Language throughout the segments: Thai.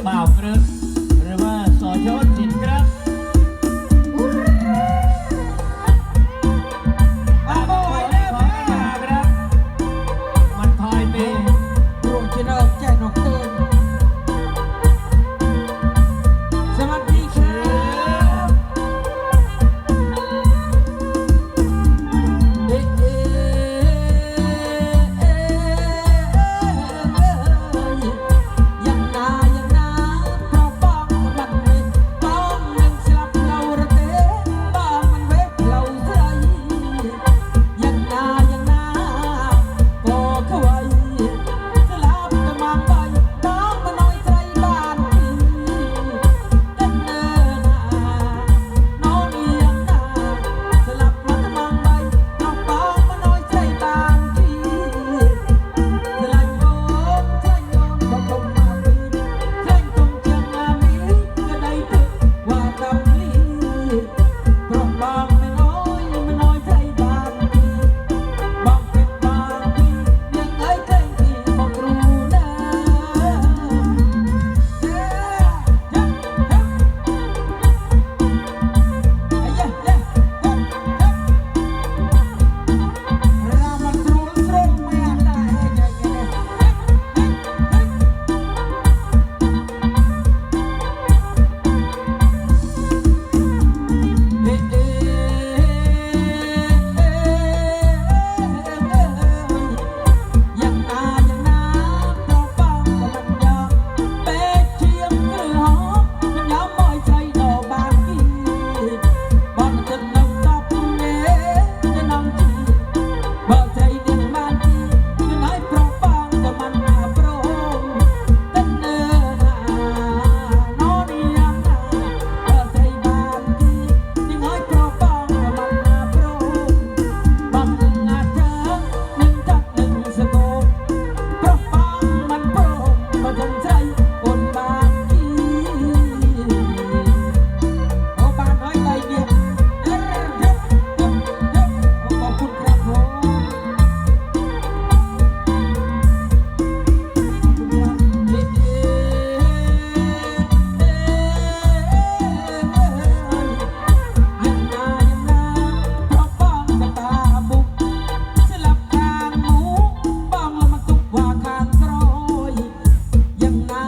บ่าวกรึกหรือว่าสอชนสินครับบ้าบอยได้ไหมครับมันพายปีโปรเจเนอร์แจ้งนกเตือนสวัสดีครับยังนาเพราะบ้องมันเวบ้องยังสลับเราระเตะบ้องมันเวเราใส่ยังนาก็เข้าไว้สลับจะมองไปบ้องมันน้อยใจบ้านพี่กันเนินน้องยังนาสลับมาจะมองไปน้องบ้องมันน้อยใจบ้านพี่สลายโยนใจโยนก็คงมาปีเล่นคงจะมามีก็ได้เถอะว่าคำนี้เพราะบ้องไม่น้อยใจบ้านพี่บ้องเป็นบ้านพี่ยังไงใจพี่บอกรู้นะรามันรู้ไม่อาจได้ยังนาเพราะบ้างก็มันยากเป็ดเชียงหรือหอมมันย้ำมอยใจดอกบานพี่บ้านจะนำตอบเอ๋จะนำจีบ่ใจเดียงบ้านพี่จะน้อยเพราะบ้างก็มันหาโปรตั้งเนิ่นน้องยังนาบ่ใจบ้านพี่จะน้อยเพราะบ้างก็มันหาโปรบ้างหนึ่งอาจเจอหนึ่งจักหนึ่งสะโกบเพราะบ้างมันโปรบ่จงใจคนบ้านพี่โอ้บ้านน้อยใจเดียวขอบคุณครับผมยังนาเพราะบ้องกับตาบุกสลับข้างหมูบ้องแล้วมันตุกว่าข้างกรอยยังนา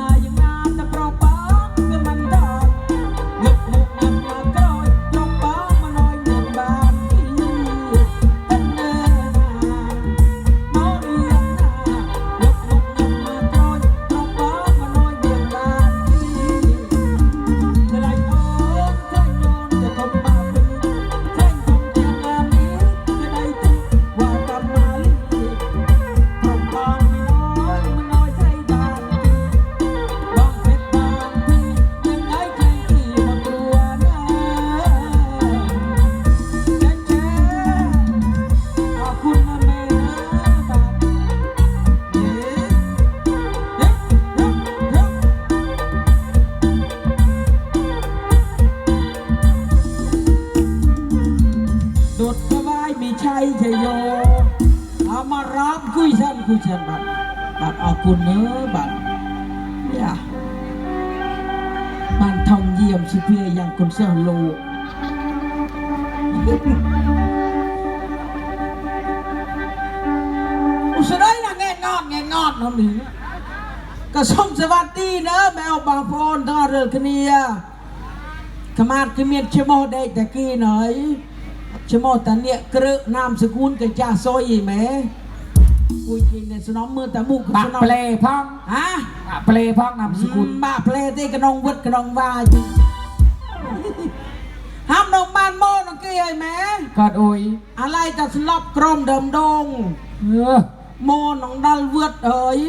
แต่เพราะบ้องก็มันดอกยกมุกยังมากรอยเพราะบ้องมันน้อยเงินบ้านพี่ตั้งเนิ่นน้องยังนายกมุกยังมากรอยเพราะบ้องมันน้อยเงินบ้านพี่จะไล่โอนใจโยนจะคงมาปีแท่งคงจะงามนี้จะได้ติว่ากำมาลีเพราะบ้องมันน้อยใจบ้านพี่บ้องเป็ดบ้านพี่ยังไงใจพี่มาตัวนะแจ๊ขอบคุณนะแม่นะบ้านดุดสบายมีชัยชัยโยเอามารับคุยชันบัดเอาคุณเนื้อบัดเนี่ยบ้านทองเยี่ยมสิเพียอย่างคนเสื้อโลอุสได้นะแง่งอนน้องหนึ่งก็ส่งสวัสดีเนอะแมวบางพรทอดเรือคเนียขมาดขมีนชะโมได้แต่กี้หน่อยชะโมตะเนี่ยกระนามสกุลกับจ่าซอยไหมกูกินเนี่ยสนองมือแต่มุก บะเปลพัง ฮะ บะเปลพังนามสกุล บะเปลที่กระนองวัดกระนองวาจริงห้ามนองบ้านโมนองกี้ไอ้แม่ กอดโอย อะไรจะสลับกรมเดิมดง โมนองดัลเวดเอ๋ย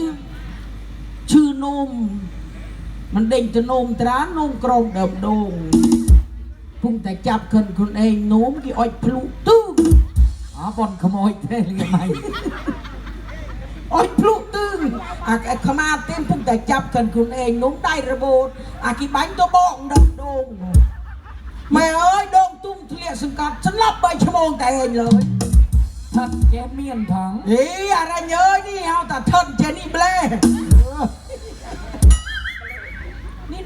ชื่อนุ่มมันเด้งจะนุ่มตรานุ่มกรมเดิมดงพุ่งแต่จับคนเองนุ่มกี่อ้อยพลุตื้อ อ๋อบอลขโมยเท่เรียกไหม อ้อยพลุตื้อขมาเต็มพุ่งแต่จับคนเองนุ่มได้ระเบิดกี่บังตัวบ้องเดิมดงแม่เอ้ยดงตุ้มเทลียสังกัดฉันรับไปชั่วโมงแต่เองเลย ท่านแกเมียนถัง อะไรเยอะนี่เอาแต่ท่านเจนี่เบล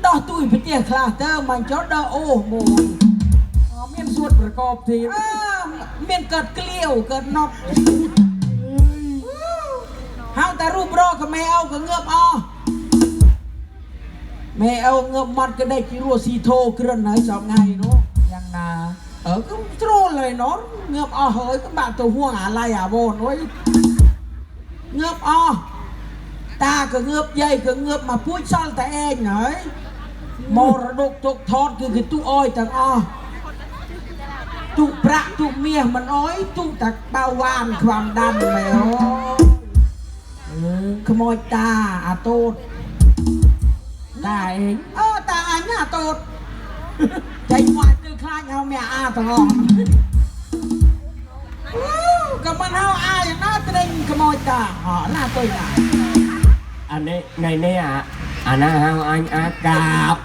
ដោះទួយពីទៀខ្លះទៅមិនចោដអូមូល មានส่วนประกอบที មានកើតក្លៀវកើតណប់ហៅតែរូបរកក៏មេអោក៏ងើបអស់មេអោងើបមាត់ក៏ដេកពីរស់ស៊ីធោគ្រិនហើយសពថ្ងៃនោះយ៉ាងណាក៏ត្រួលហើយណោះងើបអស់ហើយក៏បាក់ទៅហួងអាឡៃអាវនអុយងើបអស់តាក៏ងើបយាយក៏ងើបមកពួចសល់តែឯងហើយមរតកទុកថតគឺទូអយទាំងអស់ទូប្រាក់ទូមាសមិនអុយទូតែបៅវ៉ានខ្វាំដាំមែអូខ្មោចតាអាតូតតាឯងតាអញអាតូតចេញមកគឺខ្លាចហៅមេអាទាំងអស់ក៏មិនហៅអាយ៉ាងណាត្រេញខ្មោចតាណាទុយណា อันนี้ไงเนี่ยอันนั้นฮะอันอากาบ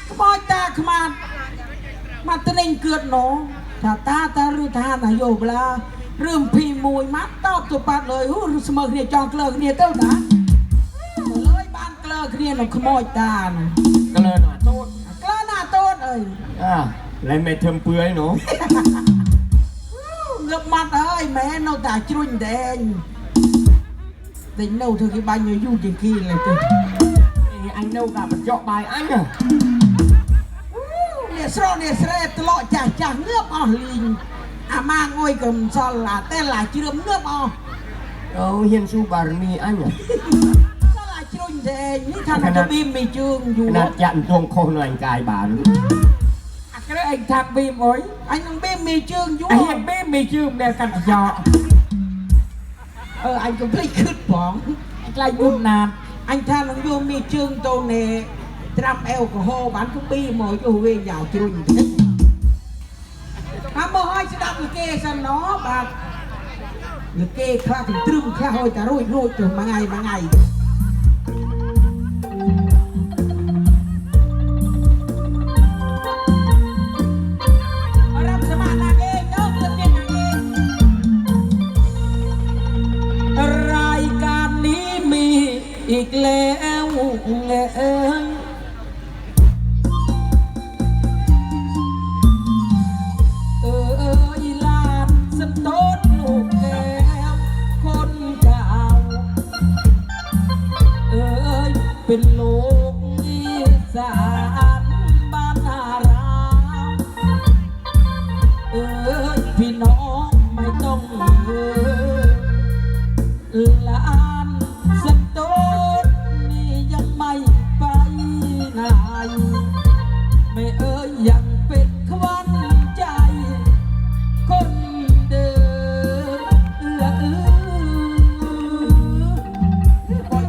ខ្មោចតាខ្មាត់មកត្រេញគឿតណូថាតាឬថាណាយោបឡារឿងភីមួយមកតបទៅបាត់លើស្មើគ្នាចង់ក្លើគ្នាទៅណាលើយបានក្លើគ្នានឹងខ្មោចតា ก็เลยหน่อยโทษ ក្លើណាតូតអើយ เลยไม่เทิมเปื่อยหนู ងើបមាត់ហើយមែននៅតែជ្រុញតែឯងតែនៅធ្វើគេបាញ់យូរជាងគេឡើយទៅ anh đâu cả một chọ bài anh à នេះស្រោនេះស្រែត្លក់ចាស់ចាស់ងើបអស់លីងអាម៉ាងអុយកំសល់ឡាតែឡាជ្រឿមងើបអស់ hiền su bà mi anh à សល់ឡាជ្រុញតែឯងនេះថាទៅប៊ីមមីជើងយូរ นัดยันตวงโคนanhกายบาน អាក្រែឯងថាប៊ីមអុយអញនឹងប៊ីមមីជើងយូរ ไอ้เหี้ยเบ้มีชื่อแม่กันจอ អញកំភ្លេចគិតផងខ្លាចមុនណានអញថានឹងយកមីជើងទៅណែត្រាំអែលកូហូបានគឺប៊ីមកយកវិញយ៉ាជ្រុញតិចមកឲ្យស្ដាប់លគេសិនណោបាទលគេខ្លះត្រឹមខ្លះឲ្យតែរួចទៅមួយថ្ងៃรับสมัครนางเอกเนาะจะเป็นนางเอกรายการนี้มีอีกแล้วลานสะต้นลูกแก้วคนเก่าเป็นลูกอีสานบ้านนารามพี่น้องไม่ต้องลานสะต้นนี่ยังไม่ไปไหนไม่ยังเป็นขวัญใจคนเดิน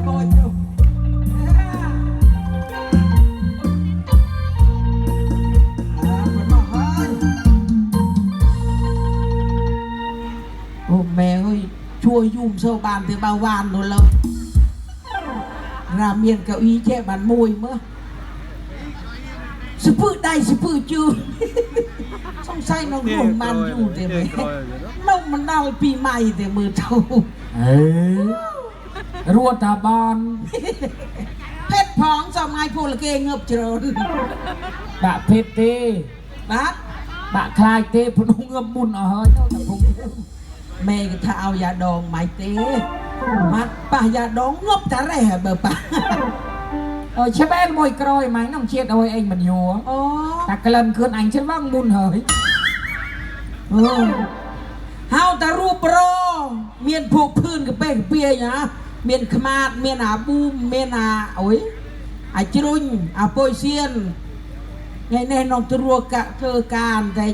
บ่อยๆอยู่โอ้แม่เอ้ยช่วยยุ่มเสาบานแต่บาวานหนูเลยราเมียนเก้าอี้แช่บานมวยเมื่อสปื้ได้สปื้จืดสงสัยน้องร่วมมันอยู่แต่ไม่น้องมันได้ปีใหม่แต่มือเท่า รัวตาบาน เพชรผองสมัยพลเกงเงือบเจริญ บะเพชรเต้ นะ บะคลายเต้พนุงเงือบมุนเอาเฮ้ยเจ้าแต่ผม แม่ก็ถ้าเอายาดองไม้เต้มัดป่ายาดองงบจะแร่เบอร์ป่า ใช่ไหมมวยกรอยไหมน้องเชียดเอาเองมันอยู่ อ๋อ แต่กระเลินคืนอันฉันว่างมุนเฮ้ย เฮาแต่รูปรอเมียนพวกพื้นกับเป้กับเปียนะเมียนขมาดเมียนอาบูมเมียนอาโอ้ยอาจรุนอาโปยเซียนไงแน่น้องตรัวกะเธอการแต่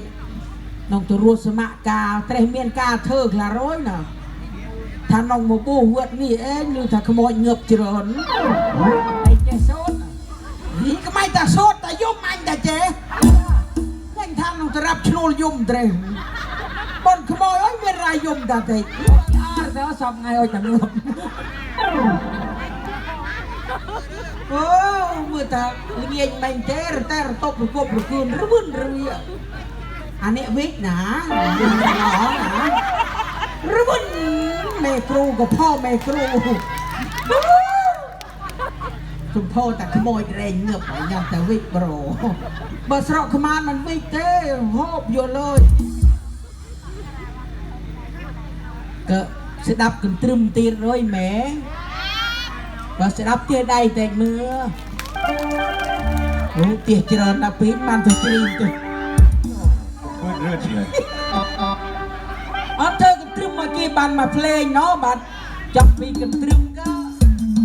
น้องตรัวสมัครกาแต่เมียนกาเธอคลาร้อยน่ะถ้าน้องโมบูหัวนี่เองหรือถ้าขโมยเงือบเจริญ ไอ้เจสโซน นี่ก็ไม่แต่โซดแต่ยุ่มอันแต่เจ๊ยังทำน้องจะรับชโนลยุ่มเตรบนขโมยเมียนรายยุ่มแต่เจ๊ อาร์แต่ว่าสอบไงเอาจังเงือบ โอ้เมื่อแต่เงียบไม่เจอแต่ตบกบคืนระวุ่นระเวียอันนี้วิกนะระวุ่นแม่ครูกับพ่อแม่ครู สุโพแต่ขโมยเรงเงือบไปยังแต่วิกโบรเบอร์สระขมานมันวิกเต้หอบอยู่เลยก็สดับกันตรึมตีร้อยแหมก็สดับเตี้ยได้แต่เนื้อโอ้เตี้ยเจริญนะปีมันถึงตรีนตัว พูดเรื่องเลย อ๋อเธอกันตรึมเมื่อกี้บันมาเพลงเนาะบันจับปีกันตรึมก็